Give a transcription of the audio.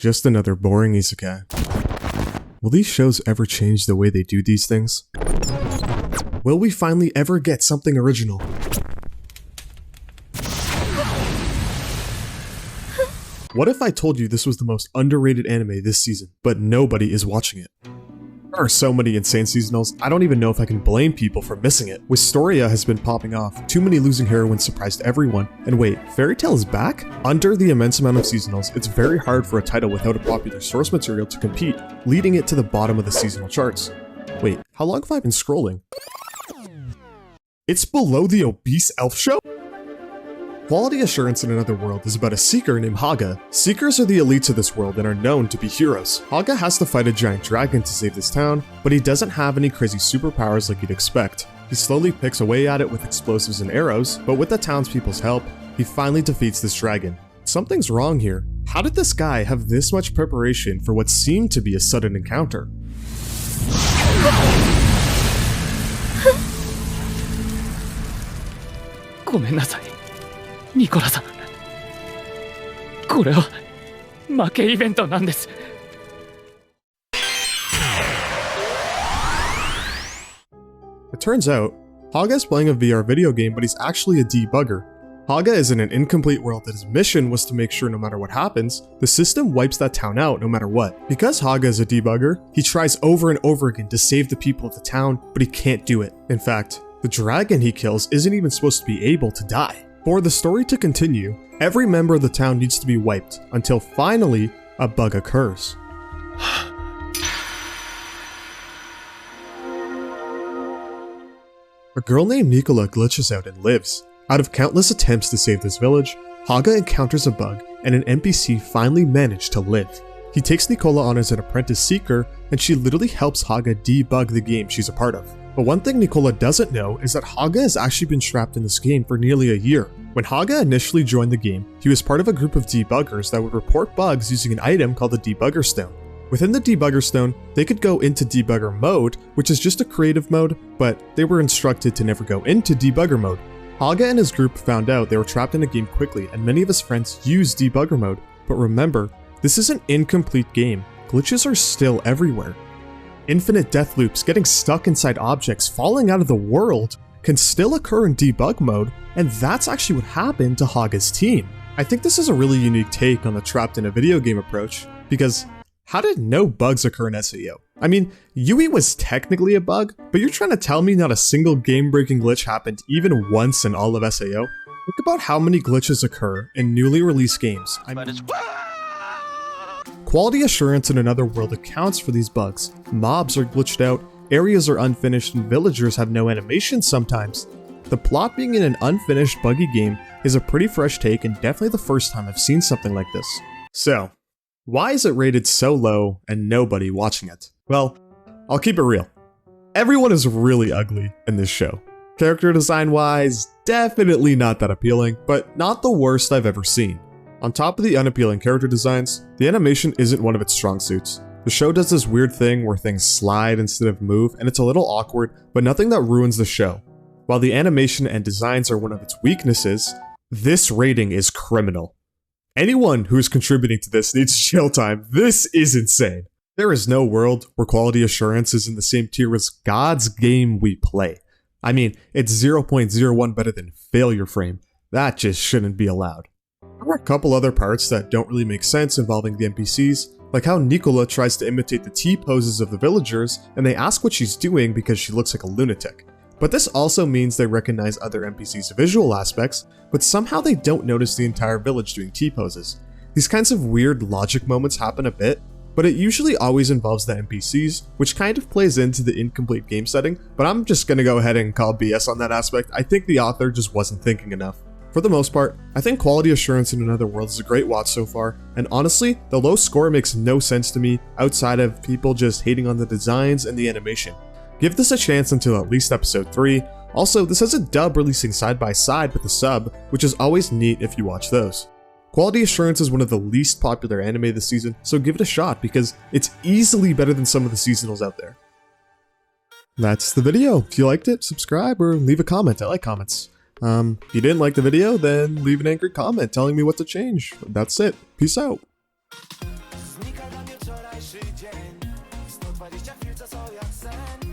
Just another boring isekai. Will these shows ever change the way they do these things? Will we finally ever get something original? What if I told you this was the most underrated anime this season, but nobody is watching it? There are so many insane seasonals, I don't even know if I can blame people for missing it. Wisteria has been popping off, Too Many Losing Heroines surprised everyone, and wait, Fairy Tail is back? Under the immense amount of seasonals, it's very hard for a title without a popular source material to compete, leading it to the bottom of the seasonal charts. Wait, how long have I been scrolling? It's below the Obese Elf Show? Quality Assurance in Another World is about a seeker named Haga. Seekers are the elites of this world and are known to be heroes. Haga has to fight a giant dragon to save this town, but he doesn't have any crazy superpowers like you'd expect. He slowly picks away at it with explosives and arrows, but with the townspeople's help, he finally defeats this dragon. Something's wrong here. How did this guy have this much preparation for what seemed to be a sudden encounter? ごめんなさい、ニコラさん。これは負けイベントなんです。It turns out, Haga is playing a VR video game, but he's actually a debugger. Haga is in an incomplete world that his mission was to make sure no matter what happens, the system wipes that town out no matter what. Because Haga is a debugger, he tries over and over again to save the people of the town, but he can't do it. In fact, the dragon he kills isn't even supposed to be able to die. For the story to continue, every member of the town needs to be wiped, until finally, a bug occurs. A girl named Nicola glitches out and lives. Out of countless attempts to save this village, Haga encounters a bug, and an NPC finally managed to live. He takes Nicola on as an apprentice seeker, and she literally helps Haga debug the game she's a part of. But one thing Nicola doesn't know is that Haga has actually been trapped in this game for nearly a year. When Haga initially joined the game, he was part of a group of debuggers that would report bugs using an item called the Debugger Stone. Within the Debugger Stone, they could go into debugger mode, which is just a creative mode, but they were instructed to never go into debugger mode. Haga and his group found out they were trapped in a game quickly, and many of his friends used debugger mode. But remember, this is an incomplete game. Glitches are still everywhere. Infinite death loops, getting stuck inside objects, falling out of the world can still occur in debug mode, and that's actually what happened to Haga's team. I think this is a really unique take on the trapped in a video game approach, because how did no bugs occur in SAO? I mean, Yui was technically a bug, but you're trying to tell me not a single game-breaking glitch happened even once in all of SAO? Think about how many glitches occur in newly released games. Quality Assurance in Another World accounts for these bugs. Mobs are glitched out, areas are unfinished, and villagers have no animations sometimes. The plot being in an unfinished buggy game is a pretty fresh take and definitely the first time I've seen something like this. So, why is it rated so low and nobody watching it? Well, I'll keep it real. Everyone is really ugly in this show. Character design wise, definitely not that appealing, but not the worst I've ever seen. On top of the unappealing character designs, the animation isn't one of its strong suits. The show does this weird thing where things slide instead of move, and it's a little awkward, but nothing that ruins the show. While the animation and designs are one of its weaknesses, this rating is criminal. Anyone who's contributing to this needs jail time. This is insane. There is no world where Quality Assurance is in the same tier as God's Game We Play. I mean, it's 0.01 better than Failure Frame. That just shouldn't be allowed. There are a couple other parts that don't really make sense involving the NPCs, like how Nicola tries to imitate the T-poses of the villagers, and they ask what she's doing because she looks like a lunatic. But this also means they recognize other NPCs' visual aspects, but somehow they don't notice the entire village doing T-poses. These kinds of weird logic moments happen a bit, but it usually always involves the NPCs, which kind of plays into the incomplete game setting, but I'm just gonna go ahead and call BS on that aspect. I think the author just wasn't thinking enough. For the most part, I think Quality Assurance in Another World is a great watch so far, and honestly, the low score makes no sense to me outside of people just hating on the designs and the animation. Give this a chance until at least episode 3. Also, this has a dub releasing side by side with a sub, which is always neat if you watch those. Quality Assurance is one of the least popular anime this season, so give it a shot because it's easily better than some of the seasonals out there. That's the video. If you liked it, subscribe or leave a comment. I like comments. If you didn't like the video, then leave an angry comment telling me what to change. That's it. Peace out. dla mnie wczorajszy dzień. 120 chwil, co są jak sen.